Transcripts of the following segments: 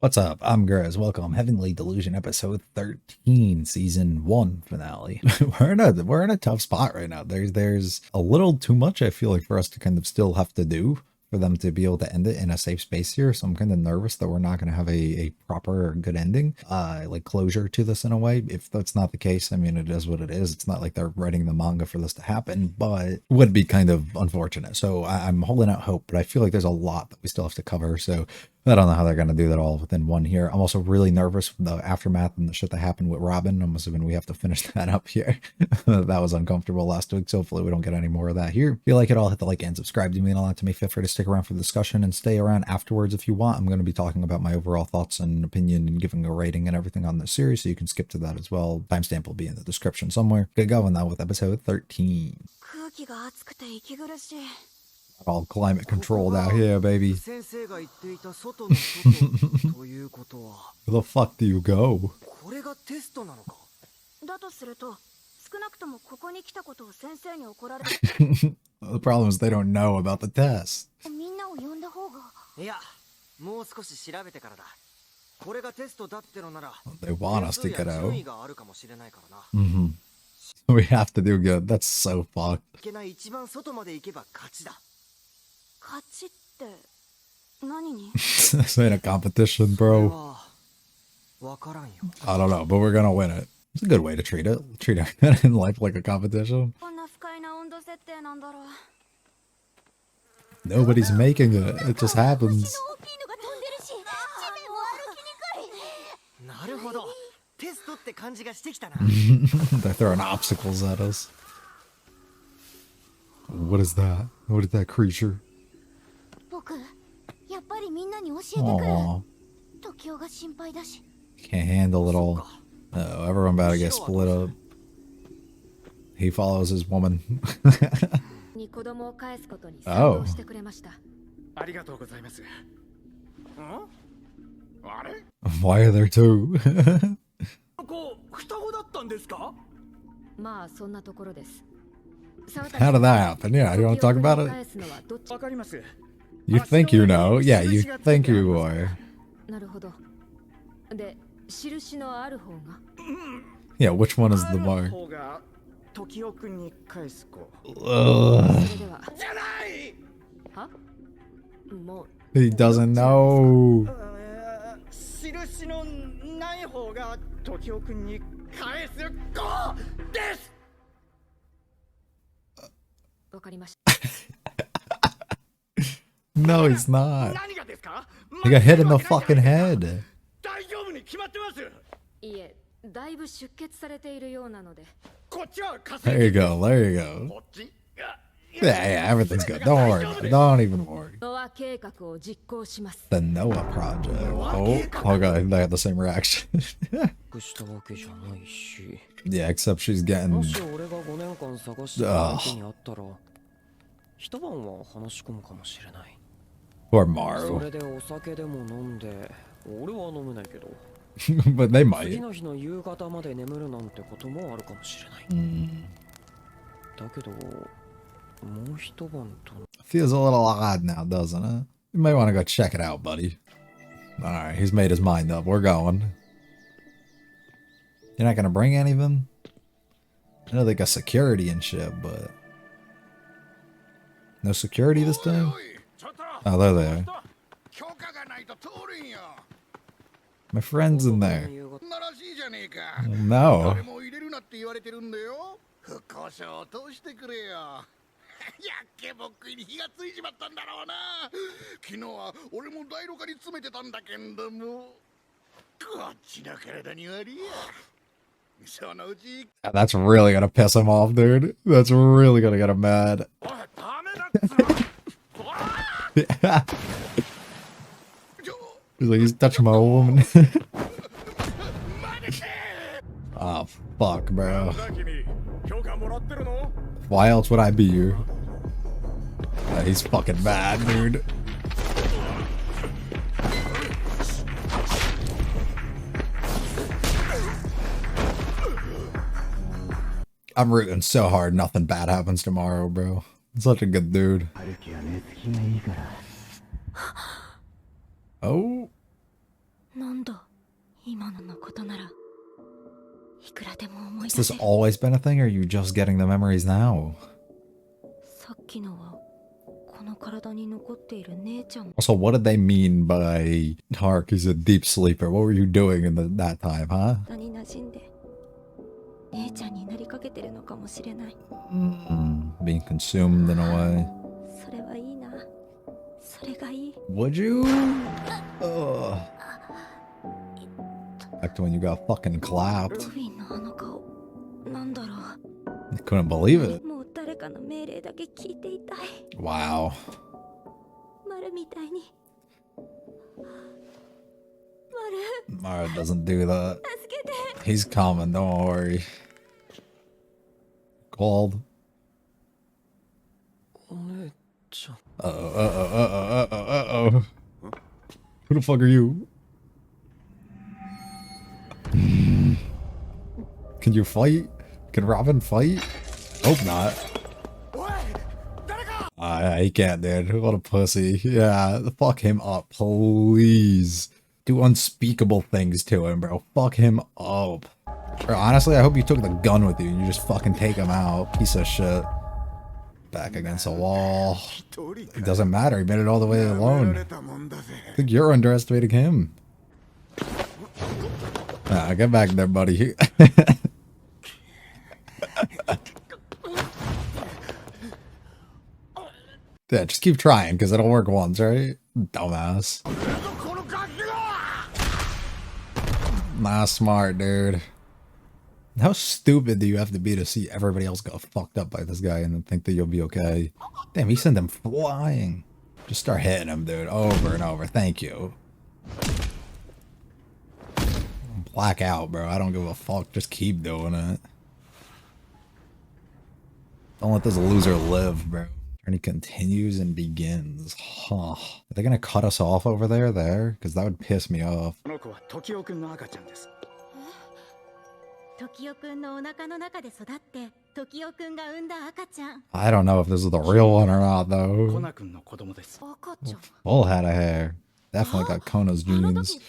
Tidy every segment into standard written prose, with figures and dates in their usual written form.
What's up? I'm Graz. Welcome. Heavenly Delusion episode 13, season 1 finale. we're in a tough spot right now. There's a little too much, I feel like, for us to kind of still have to do for them to be able to end it in a safe space here. So I'm kind of nervous that we're not going to have a proper or good ending, like closure to this in a way. If that's not the case, I mean, it is what it is. It's not like they're writing the manga for this to happen, but it would be kind of unfortunate. So I'm holding out hope, but I feel like there's a lot that we still have to cover. So I don't know how they're going to do that all within one here. I'm also really nervous with the aftermath and the shit that happened with Robin. I'm assuming we have to finish that up here. That was uncomfortable last week, so hopefully we don't get any more of that here. If you like it all, hit the like and subscribe to me and a lot to me. Feel free to stick around for the discussion and stay around afterwards if you want. I'm going to be talking about my overall thoughts and opinion and giving a rating and everything on this series, so you can skip to that as well. Timestamp will be in the description somewhere. Get going now with episode 13. All climate controlled out here, baby. Where the fuck do you go? The problem is they don't know about the test. They want us to get out. We have to do good. That's so fucked. This ain't a competition, bro. I don't know, but we're gonna win it. It's a good way to treat it. Treat it in life like a competition. Nobody's making it. It just happens. They're throwing obstacles at us. What is that? What is that creature? Aww. Can't handle it all. Oh, everyone about to get split up. He follows his woman. Oh. Why are there two? How did that happen? Yeah, you want to talk about it? You think you know. Yeah, you think you are. Yeah, which one is the mark? He doesn't know. No, he's not. He got hit in the fucking head. There you go, there you go. Yeah, everything's good. Don't worry about it. Don't even worry. The Noah Project. Oh god, they have the same reaction. Yeah, except she's getting... Poor Maru. But they might. Feels a little odd now, doesn't it? You may want to go check it out, buddy. Alright, he's made his mind up. We're going. You're not gonna bring anything? I know they got security and shit, but... No security this time? Oh, there they are. My friend's in there. No. That's really gonna piss him off, dude. That's really gonna get him mad. He's like, he's touching my woman. Oh, fuck, bro. Why else would I be here? He's fucking mad, dude. I'm rooting so hard nothing bad happens tomorrow, bro. Such a good dude. Oh. Has this always been a thing, or are you just getting the memories now? Also, what did they mean by Hark is a deep sleeper? What were you doing in that time, huh? Being consumed in a way. Would you? Back to when you got fucking clapped. I couldn't believe it. Wow. Mara doesn't do that. He's coming, don't worry. Called. Uh-oh. Who the fuck are you? Can you fight? Can Robin fight? Hope not. He can't, dude. What a pussy. Yeah, fuck him up, please. Do unspeakable things to him, bro. Fuck him up. Bro, honestly, I hope you took the gun with you and you just fucking take him out. Piece of shit. Back against a wall. It doesn't matter. He made it all the way alone. I think you're underestimating him. Get back there, buddy. Yeah, just keep trying, because it'll work once, right? Dumbass. Not smart, dude. How stupid do you have to be to see everybody else go fucked up by this guy and then think that you'll be okay? Damn, he sent them flying. Just start hitting him, dude, over and over. Thank you. Black out, bro. I don't give a fuck. Just keep doing it. Don't let this loser live, bro. Journey continues and begins. Huh. Are they gonna cut us off over there? Because that would piss me off. I don't know if this is the real one or not, though. Full head of hair. Definitely got Kono's genes.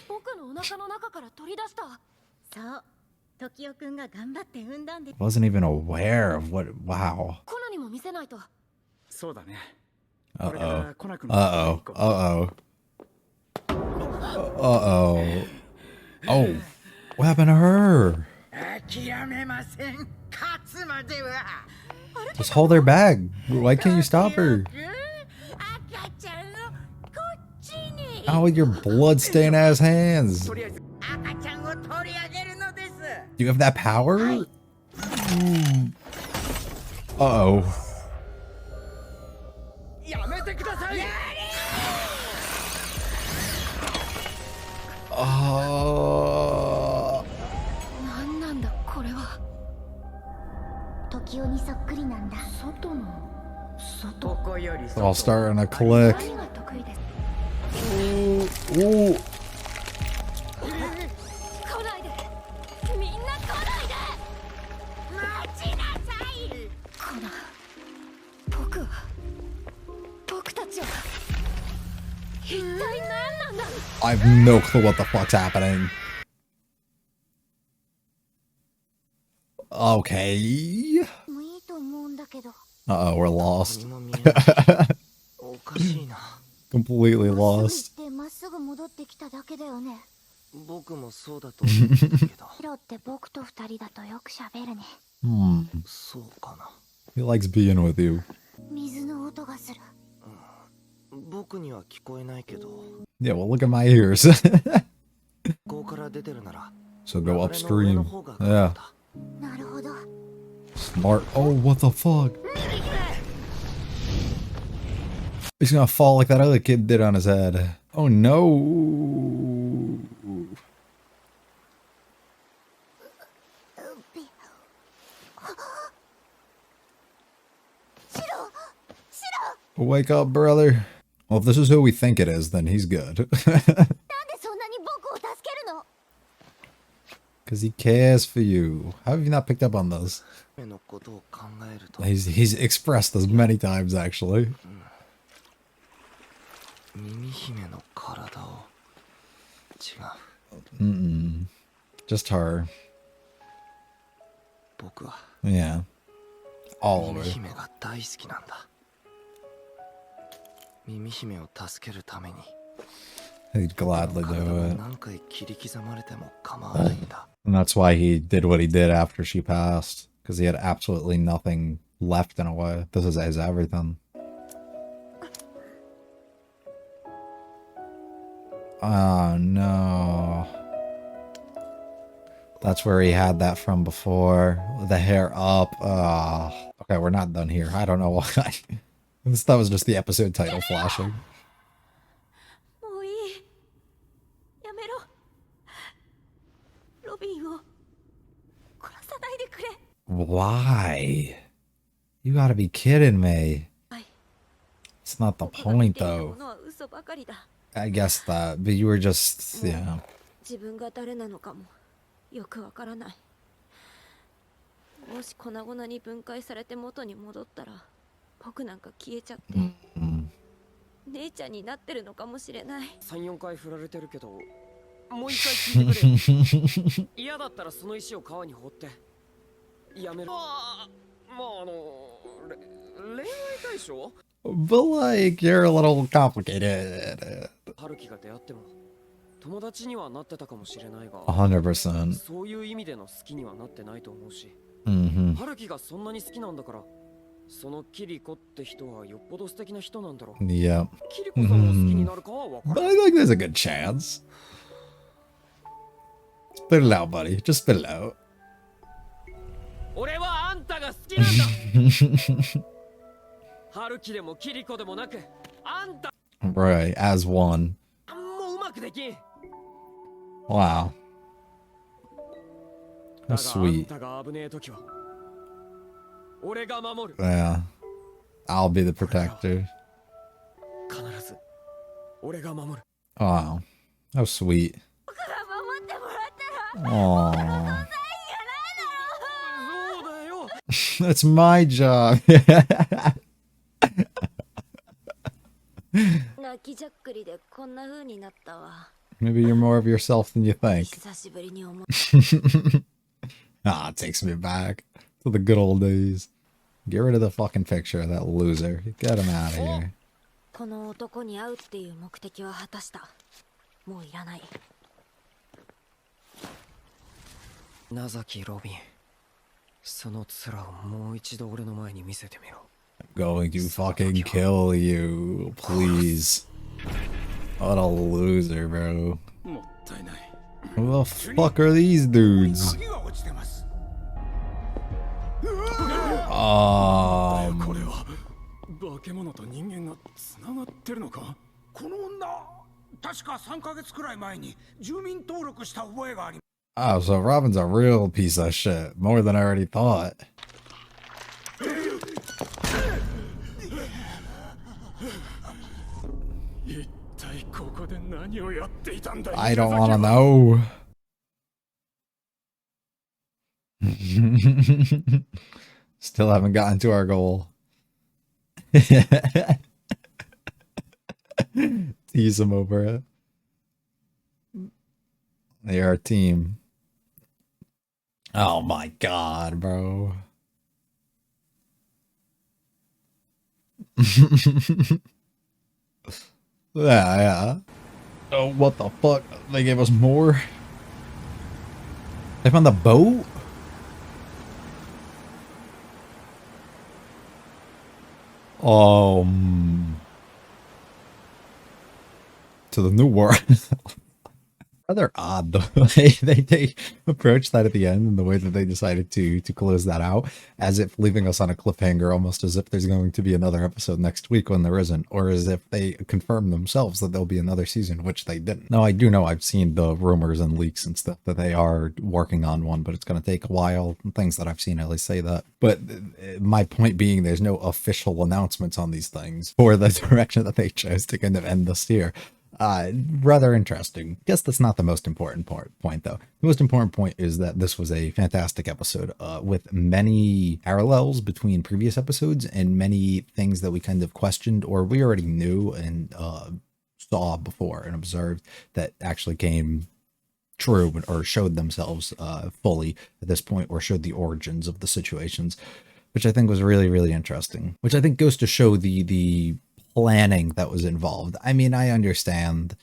Wasn't even aware of what. Wow. Uh-oh. Uh-oh. Uh-oh. Uh-oh. Oh. What happened to her? Just hold her bag. Why can't you stop her? Not with your blood-stained ass hands. Do you have that power? Uh-oh. It's all starting to click. Ooh. I have no clue what the fuck's happening. Okay. Uh-oh, we're lost. Completely lost. He likes being with you. Yeah, well, look at my ears. So go upstream. Yeah. Smart. Oh, what the fuck? He's gonna fall like that other kid did on his head. Oh no. Wake up, brother. Well, if this is who we think it is, then he's good. Because he cares for you. How have you not picked up on this? He's expressed this many times, actually. Mm-mm. Just her. 僕は Yeah. All 耳 of her. 姫が大好きなんだ。耳姫を助けるために He'd 僕の gladly 体 do が it. 何回切り刻まれても構わないんだ。 And that's why he did what he did after she passed. Because he had absolutely nothing left in a way. This is his everything. Oh no. That's where he had that from before. The hair up. Okay, we're not done here. I don't know why. That was just the episode title flashing. もういい。やめろ。ロビンを殺さないでくれ。 Why? You gotta be kidding me. はい。 It's not the 僕が見 point ていた though. ものは嘘ばかりだ。 I guess that, but you were just, yeah. 自分が誰なのかもよくわからない。もし粉々に分解されて元に戻ったら、僕なんか消えちゃって、 Mm. 姉ちゃんになってるのかもしれない。 3、4回振られてるけど、もう一回聞いてくれよ。嫌だったらその石を川に放ってやめる。恋愛対象？ But like, you're a little complicated. 春樹が出会っても友達にはなってたかもしれないが、 100%. そういう意味での好きにはなってないと思うし、 Mm-hmm. 春樹がそんなに好きなんだから、そのキリコって人はよっぽど素敵な人なんだろう。 Yep. キリコさんを好きになるかはわか But ら I ない。 think there's a good chance. Spit it out, buddy. Just spit it out. 俺はあんたが好きなんだ。春樹でもキリコでもなく、あんた Right, as one. もううまくできん。 Wow. だ How があん sweet. たが危ねえ時は俺が守る。 Yeah. I'll be the protector. 必ず俺が守る。 Wow. How sweet. 僕が守ってもらったら、 Aww. そうだよ。 That's my job. 泣きじゃっくりでこんな風になったわ。 Maybe you're more of yourself than you think. 久しぶりに思う。 Ah, it takes me back to the good old days. Get rid of the fucking picture of that loser. Get him out of here. この男に会うっていう目的は果たした。もういらない。ナザキロビン、その面をもう一度俺の前に見せてみろ。 Going to fucking kill you, please. What a loser, bro. もったいない。 Who the fuck are these dudes? 鍵が落ちてます。Um, これは化け物と人間がつながってるのか。この女、確か3ヶ月くらい前に住民登録した覚えがあり。 oh, so Robin's a real piece of shit. More than I already thought. I don't want to know. Still haven't gotten to our goal. Tease him over it. They are a team. Oh my god, bro. Yeah. Oh, what the fuck? They gave us more? They found the boat? To the new world. Rather odd though. they approached that at the end and the way that they decided to close that out, as if leaving us on a cliffhanger, almost as if there's going to be another episode next week when there isn't, or as if they confirmed themselves that there'll be another season, which they didn't. Now I do know I've seen the rumors and leaks and stuff that they are working on one, but it's going to take a while. Things that I've seen at least say that. But my point being, there's no official announcements on these things or the direction that they chose to kind of end this here. Rather interesting. Guess that's not the most important point though. The most important point is that this was a fantastic episode with many parallels between previous episodes and many things that we kind of questioned or we already knew and saw before and observed that actually came true or showed themselves fully at this point, or showed the origins of the situations, which I think was really, really interesting, which I think goes to show the planning that was involved. I mean, I understand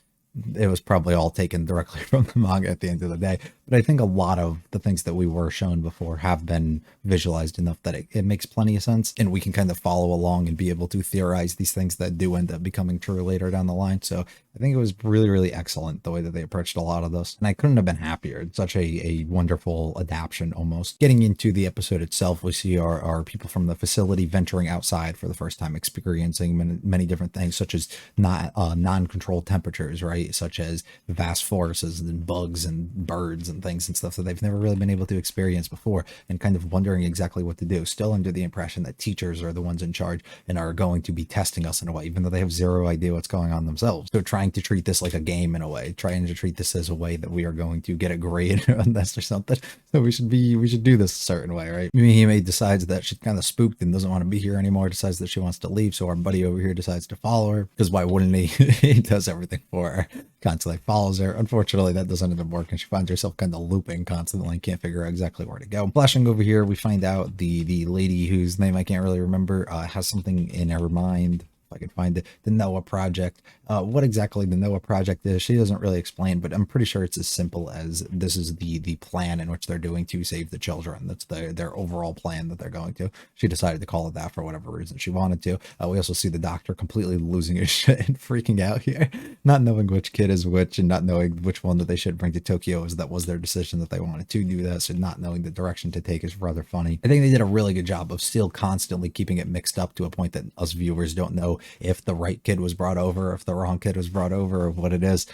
it was probably all taken directly from the manga at the end of the day, but I think a lot of the things that we were shown before have been visualized enough that it makes plenty of sense, and we can kind of follow along and be able to theorize these things that do end up becoming true later down the line. So I think it was really, really excellent the way that they approached a lot of this, and I couldn't have been happier. It's such a wonderful adaptation almost. Getting into the episode itself, we see our people from the facility venturing outside for the first time, experiencing many different things, such as non-controlled temperatures, right? Such as vast forests and bugs and birds and things and stuff that they've never really been able to experience before, and kind of wondering exactly what to do. Still under the impression that teachers are the ones in charge and are going to be testing us in a way, even though they have zero idea what's going on themselves. So trying to treat this like a game in a way, trying to treat this as a way that we are going to get a grade on this or something. So we should do this a certain way, right? Mihime decides that she's kind of spooked and doesn't want to be here anymore, decides that she wants to leave. So our buddy over here decides to follow her, because why wouldn't he? He does everything for her, constantly follows her. Unfortunately, that doesn't end up working. She finds herself kind of looping constantly and can't figure out exactly where to go. Flashing over here, we find out the lady whose name I can't really remember has something in her mind. If I can find it, the Noah Project. What exactly the Noah Project is, she doesn't really explain, but I'm pretty sure it's as simple as this is the plan in which they're doing to save the children. That's their overall plan that they're going to. She decided to call it that for whatever reason she wanted to. We also see the doctor completely losing his shit and freaking out here, not knowing which kid is which, and not knowing which one that they should bring to Tokyo, as that was their decision that they wanted to do this, and not knowing the direction to take is rather funny. I think they did a really good job of still constantly keeping it mixed up to a point that us viewers don't know if the right kid was brought over, if the wrong kid was brought over, or what it is.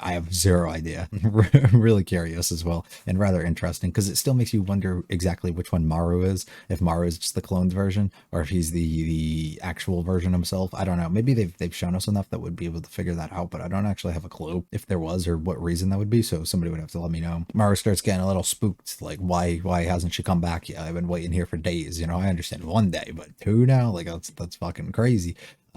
I have zero idea. I'm really curious as well, and rather interesting, because it still makes you wonder exactly which one Maru is, if Maru is just the cloned version, or if he's the actual version himself. I don't know. Maybe they've shown us enough that would be able to figure that out, but I don't actually have a clue if there was, or what reason that would be, so somebody would have to let me know. Maru starts getting a little spooked, like, why hasn't she come back yet? I've been waiting here for days, you know. I understand 1 day, but 2 now? Like, that's fucking crazy.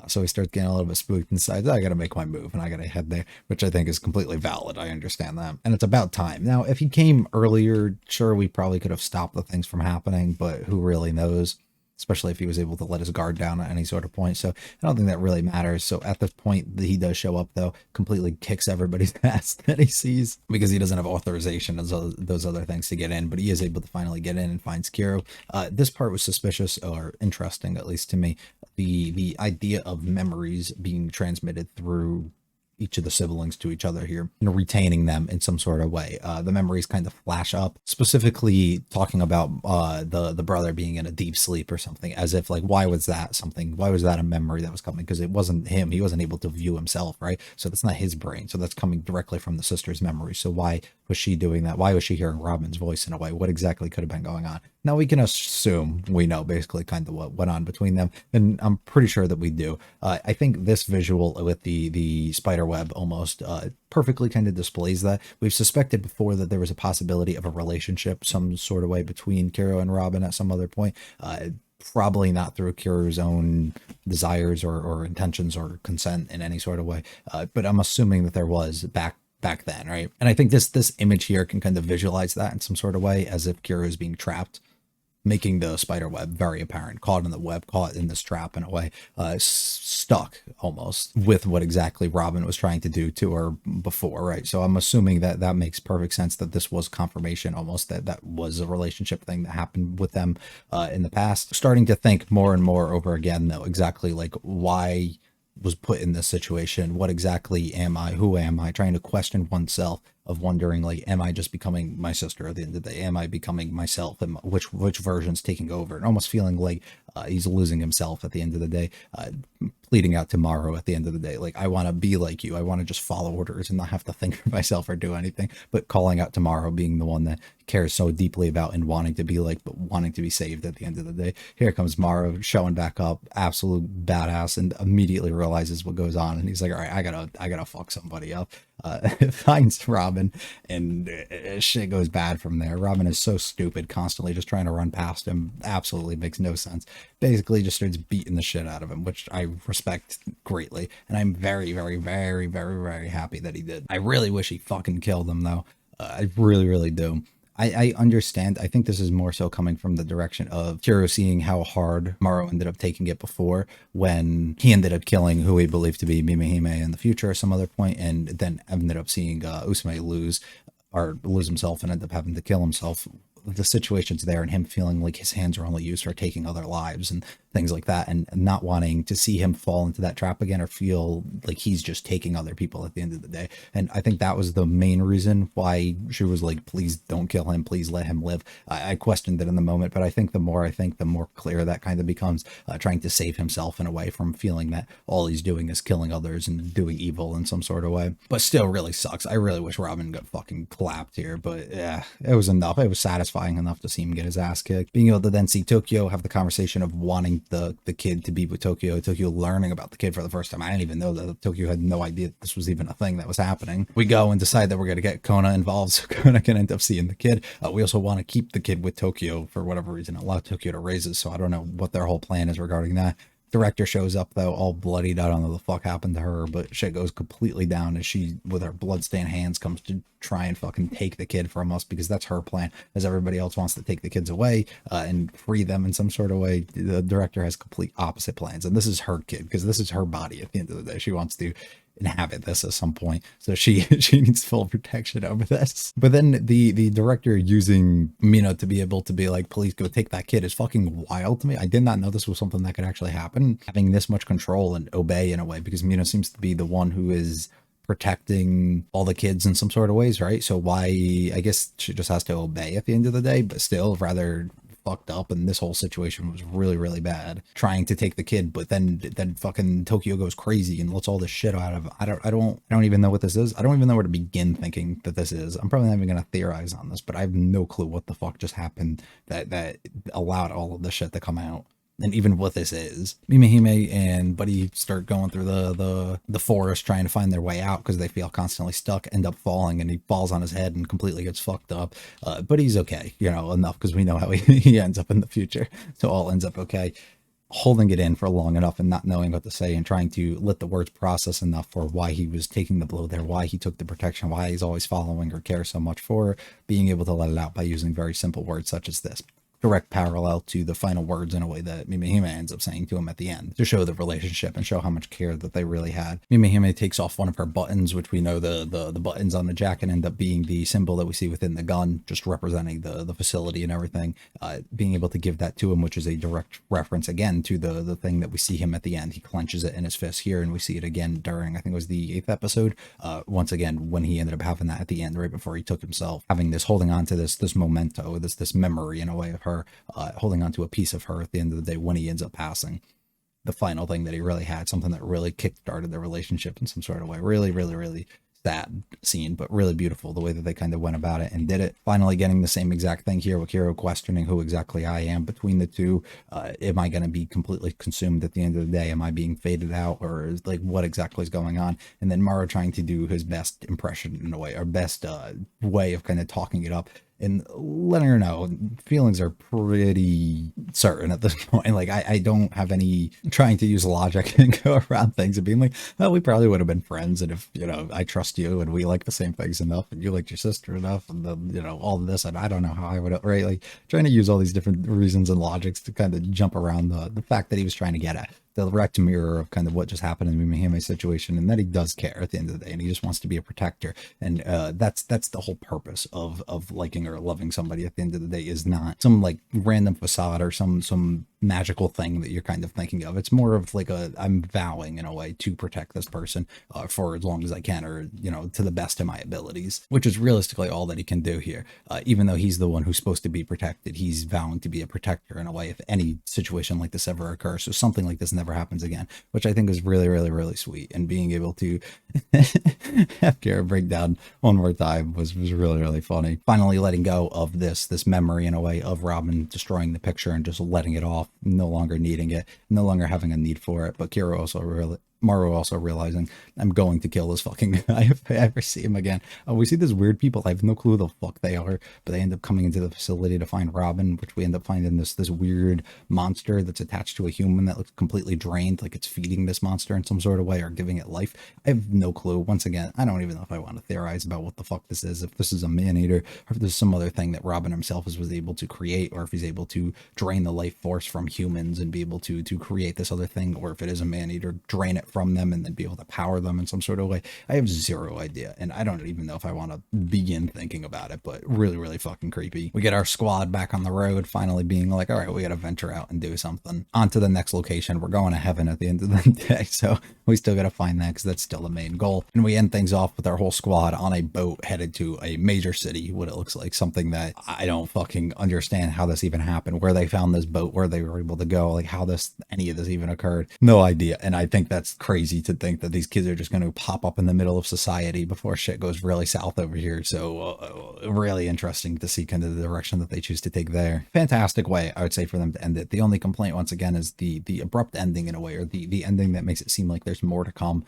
So he starts getting a little bit spooked and decides, I gotta make my move and I gotta head there, which I think is completely valid. I understand that. And it's about time. Now, if he came earlier, sure, we probably could have stopped the things from happening, but who really knows? Especially if he was able to let his guard down at any sort of point. So I don't think that really matters. So at this point, he does show up, though, completely kicks everybody's ass that he sees, because he doesn't have authorization as those other things to get in, but he is able to finally get in and finds Kiro. This part was suspicious, or interesting, at least to me. The idea of memories being transmitted through each of the siblings to each other here, and retaining them in some sort of way. The memories kind of flash up, specifically talking about the brother being in a deep sleep or something, as if like, why was that a memory that was coming? Because it wasn't him. He wasn't able to view himself, right? So that's not his brain. So that's coming directly from the sister's memory. So why was she doing that? Why was she hearing Robin's voice in a way? What exactly could have been going on? Now we can assume we know basically kind of what went on between them, and I'm pretty sure that we do. I think this visual with the spider web almost perfectly kind of displays that. We've suspected before that there was a possibility of a relationship some sort of way between Kiro and Robin at some other point. Probably not through Kiro's own desires or intentions or consent in any sort of way, but I'm assuming that there was back then, right? And I think this image here can kind of visualize that in some sort of way, as if Kiro is being trapped, making the spider web very apparent, caught in the web, caught in this trap in a way, stuck almost with what exactly Robin was trying to do to her before, right? So I'm assuming that makes perfect sense, that this was confirmation almost that was a relationship thing that happened with them in the past. Starting to think more and more over again, though, exactly like why was put in this situation. What exactly am I? Who am I? Trying to question oneself, of wondering, like, am I just becoming my sister at the end of the day? Am I becoming myself? And which version's taking over? And almost feeling like he's losing himself at the end of the day, pleading out to Maru at the end of the day, like, I want to be like you. I want to just follow orders and not have to think for myself or do anything. But calling out to Maru, being the one that cares so deeply about and wanting to be like, but wanting to be saved at the end of the day. Here comes Maru showing back up, absolute badass, and immediately realizes what goes on. And he's like, all right, I gotta fuck somebody up. Finds Robin, and shit goes bad from there. Robin is so stupid, constantly just trying to run past him. Absolutely makes no sense. Basically just starts beating the shit out of him, which I respect greatly. And I'm very, very, very, very, very happy that he did. I really wish he fucking killed him, though. I really, really do. I understand. I think this is more so coming from the direction of Kiro seeing how hard Maru ended up taking it before, when he ended up killing who he believed to be Mimihime in the future at some other point, and then ended up seeing Usume lose himself and end up having to kill himself. The situations there, and him feeling like his hands are only used for taking other lives and things like that, and not wanting to see him fall into that trap again, or feel like he's just taking other people at the end of the day. And I think that was the main reason why she was like, please don't kill him, please let him live. I questioned it in the moment, but I think the more clear that kind of becomes, trying to save himself in a way from feeling that all he's doing is killing others and doing evil in some sort of way. But still really sucks. I really wish Robin got fucking clapped here, but yeah, it was enough. It was satisfying enough to see him get his ass kicked. Being able to then see Tokyo have the conversation of wanting the kid to be with Tokyo learning about the kid for the first time. I didn't even know that Tokyo had no idea that this was even a thing that was happening. We go and decide that we're going to get Kona involved, so Kona can end up seeing the kid. We also want to keep the kid with Tokyo for whatever reason, allow Tokyo to raise it, so I don't know what their whole plan is regarding that. Director shows up, though, all bloodied. I don't know what the fuck happened to her, but shit goes completely down as she, with her bloodstained hands, comes to try and fucking take the kid from us, because that's her plan, as everybody else wants to take the kids away and free them in some sort of way. The director has complete opposite plans, and this is her kid, because this is her body at the end of the day. She wants to inhabit this at some point, so she needs full protection over this. But then the director using Mina to be able to be like, please go take that kid, is fucking wild to me. I did not know this was something that could actually happen, having this much control and obey in a way, because Mina seems to be the one who is protecting all the kids in some sort of ways, right? So why, I guess she just has to obey at the end of the day, but still rather fucked up. And this whole situation was really, really bad, trying to take the kid, but then fucking Tokyo goes crazy and lets all this shit out of him. I don't even know what this is. I don't even know where to begin thinking that this is. I'm probably not even gonna theorize on this, but I have no clue what the fuck just happened that allowed all of this shit to come out. And even what this is, Mimihime and Buddy start going through the forest trying to find their way out, because they feel constantly stuck, end up falling, and he falls on his head and completely gets fucked up. But he's okay, enough, because we know how he ends up in the future. So all ends up okay. Holding it in for long enough and not knowing what to say, and trying to let the words process enough for why he was taking the blow there, why he took the protection, why he's always following her, cares so much for her, being able to let it out by using very simple words such as this. Direct parallel to the final words in a way that Mimihime ends up saying to him at the end, to show the relationship and show how much care that they really had. Mimihime takes off one of her buttons, which we know the buttons on the jacket end up being the symbol that we see within the gun, just representing the facility and everything. Being able to give that to him, which is a direct reference again to the thing that we see him at the end. He clenches it in his fist here, and we see it again during, I think it was the 8th episode, once again when he ended up having that at the end right before he took himself, having this, holding on to this memento, this memory in a way of her, holding on to a piece of her at the end of the day when he ends up passing. The final thing that he really had, something that really kick-started the relationship in some sort of way. Really, really, really sad scene, but really beautiful the way that they kind of went about it and did it. Finally getting the same exact thing here with Kiro questioning who exactly I am between the two. Am I going to be completely consumed at the end of the day? Am I being faded out, or like what exactly is going on? And then Maru trying to do his best impression in a way, or best way of kind of talking it up and letting her know feelings are pretty certain at this point. Like I don't have any trying to use logic and go around things and being like, oh, we probably would have been friends, and if I trust you and we like the same things enough and you like your sister enough, and then all of this, and I don't know how I would, right? Like trying to use all these different reasons and logics to kind of jump around the fact that he was trying to get at the direct mirror of kind of what just happened in Mihime's situation, and that he does care at the end of the day, and he just wants to be a protector. And that's the whole purpose of liking or loving somebody at the end of the day, is not some like random facade or some magical thing that you're kind of thinking of. It's more of like I'm vowing in a way to protect this person for as long as I can, or to the best of my abilities, which is realistically all that he can do here. Even though he's the one who's supposed to be protected, he's vowing to be a protector in a way if any situation like this ever occurs, so something like this never happens again, which I think is really, really, really sweet. And being able to have Kara break down one more time was really, really funny. Finally letting go of this memory in a way of Robin destroying the picture and just letting it off, no longer needing it, no longer having a need for it. But Kira also Maru also realizing, I'm going to kill this fucking guy if I ever see him again. We see these weird people. I have no clue who the fuck they are, but they end up coming into the facility to find Robin, which we end up finding this weird monster that's attached to a human that looks completely drained, like it's feeding this monster in some sort of way or giving it life. I have no clue. Once again, I don't even know if I want to theorize about what the fuck this is, if this is a man-eater, or if there's some other thing that Robin himself was able to create, or if he's able to drain the life force from humans and be able to create this other thing, or if it is a man-eater, drain it from them and then be able to power them in some sort of way. I have zero idea, and I don't even know if I want to begin thinking about it, but really, really fucking creepy. We get our squad back on the road, finally being like, all right, we gotta venture out and do something. On to the next location. We're going to heaven at the end of the day, so we still gotta find that because that's still the main goal. And we end things off with our whole squad on a boat headed to a major city, what it looks like, something that I don't fucking understand how this even happened, where they found this boat, where they were able to go, like how any of this even occurred. No idea. And I think that's crazy to think that these kids are just going to pop up in the middle of society before shit goes really south over here. So really interesting to see kind of the direction that they choose to take there. Fantastic way, I would say, for them to end it. The only complaint, once again, is the abrupt ending in a way, or the ending that makes it seem like there's more to come.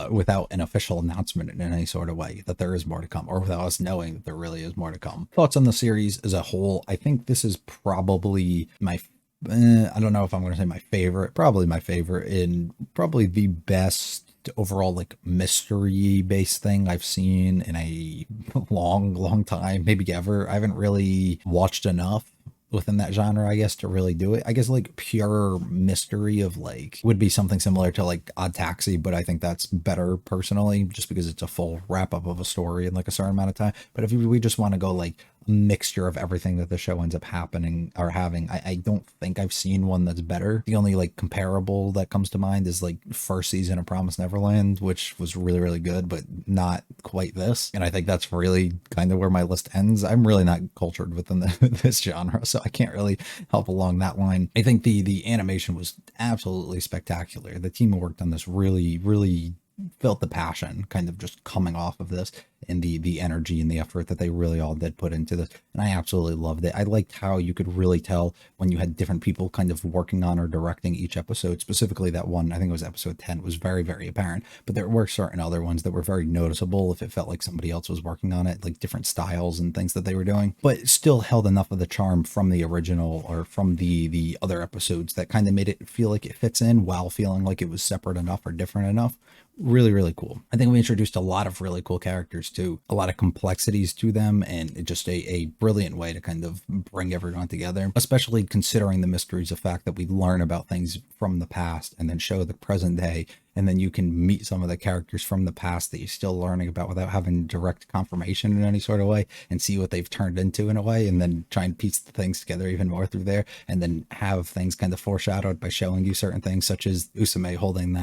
Without an official announcement in any sort of way that there is more to come, or without us knowing that there really is more to come. Thoughts on the series as a whole? I think this is probably my I don't know if I'm going to say my favorite, probably my favorite, and probably the best overall like mystery based thing I've seen in a long time, maybe ever. I haven't really watched enough within that genre, I guess, to really do it. I guess like pure mystery of like would be something similar to like Odd Taxi, but I think that's better personally, just because it's a full wrap up of a story in like a certain amount of time. But if we just want to go like mixture of everything that the show ends up happening or having, I don't think I've seen one that's better. The only like comparable that comes to mind is like first season of Promised Neverland, which was really, really good, but not quite this. And I think that's really kind of where my list ends. I'm really not cultured within this genre, so I can't really help along that line. I think the animation was absolutely spectacular. The team who worked on this really felt the passion kind of just coming off of this, and the energy and the effort that they really all did put into this. And I absolutely loved it. I liked how you could really tell when you had different people kind of working on or directing each episode. Specifically that one, I think it was episode 10, was very, very apparent, but there were certain other ones that were very noticeable if it felt like somebody else was working on it, like different styles and things that they were doing, but it still held enough of the charm from the original or from the other episodes that kind of made it feel like it fits in while feeling like it was separate enough or different enough. Really, really cool. I think we introduced a lot of really cool characters too, a lot of complexities to them, and just a brilliant way to kind of bring everyone together, especially considering the mysteries of fact that we learn about things from the past and then show the present day. And then you can meet some of the characters from the past that you're still learning about without having direct confirmation in any sort of way, and see what they've turned into in a way, and then try and piece the things together even more through there, and then have things kind of foreshadowed by showing you certain things, such as Usume holding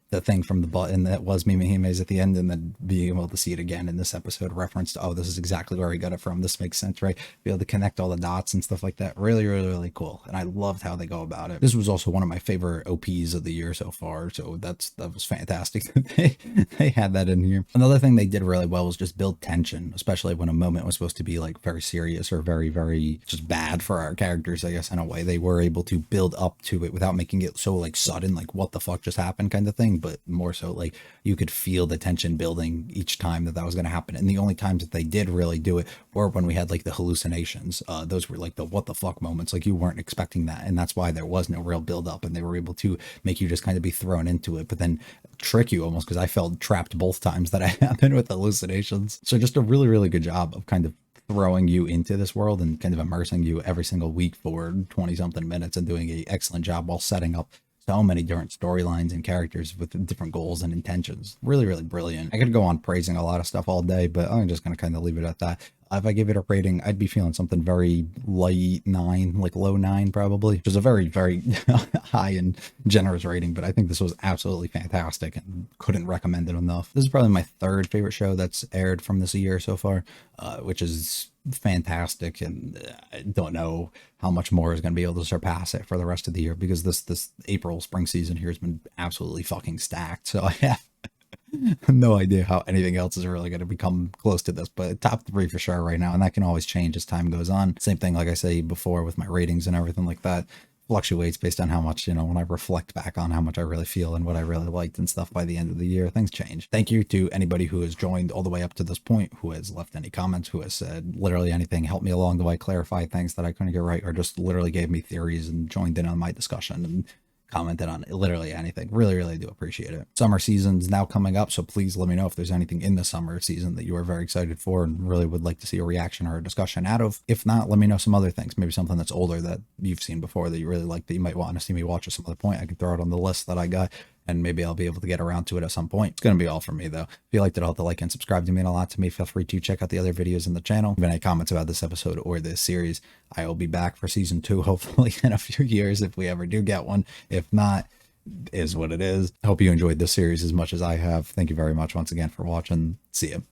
the thing from the button that was Mimihime's at the end, and then being able to see it again in this episode referenced, oh, this is exactly where he got it from. This makes sense, right? Be able to connect all the dots and stuff like that. Really, really, really cool. And I loved how they go about it. This was also one of my favorite OPs of the year so far. So that was fantastic that they had that in here. Another thing they did really well was just build tension, especially when a moment was supposed to be like very serious or very, very just bad for our characters, I guess, in a way. They were able to build up to it without making it so like sudden, like what the fuck just happened kind of thing, but more so like you could feel the tension building each time that was going to happen. And the only times that they did really do it were when we had like the hallucinations. Those were like the what the fuck moments, like you weren't expecting that, and that's why there was no real build up, and they were able to make you just kind of be thrown into it, but then trick you almost, because I felt trapped both times that I happened with hallucinations. So just a really, really good job of kind of throwing you into this world and kind of immersing you every single week for 20 something minutes, and doing an excellent job while setting up so many different storylines and characters with different goals and intentions. Really, really brilliant. I could go on praising a lot of stuff all day, but I'm just going to kind of leave it at that. If I give it a rating, I'd be feeling something very light 9, like low 9 probably, which is a very, very high and generous rating, but I think this was absolutely fantastic and couldn't recommend it enough. This is probably my third favorite show that's aired from this year so far, which is fantastic, and I don't know how much more is going to be able to surpass it for the rest of the year, because this April spring season here has been absolutely fucking stacked. So I have no idea how anything else is really going to become close to this, but top 3 for sure right now, and that can always change as time goes on. Same thing, like I say before, with my ratings and everything like that. fluctuates based on how much, when I reflect back on how much I really feel and what I really liked and stuff by the end of the year, things change. Thank you to anybody who has joined all the way up to this point, who has left any comments, who has said literally anything, helped me along the way, clarify things that I couldn't get right, or just literally gave me theories and joined in on my discussion and commented on literally anything. Really, really do appreciate it. Summer season's now coming up, so please let me know if there's anything in the summer season that you are very excited for and really would like to see a reaction or a discussion out of. If not, let me know some other things, maybe something that's older that you've seen before that you really like, that you might want to see me watch at some other point. I can throw it on the list that I got, and maybe I'll be able to get around to it at some point. It's going to be all from me, though. If you liked it, all the like and subscribe to mean a lot to me. Feel free to check out the other videos in the channel. If you have any comments about this episode or this series, I will be back for season 2, hopefully in a few years, if we ever do get one. If not, is what it is. I hope you enjoyed this series as much as I have. Thank you very much once again for watching. See ya.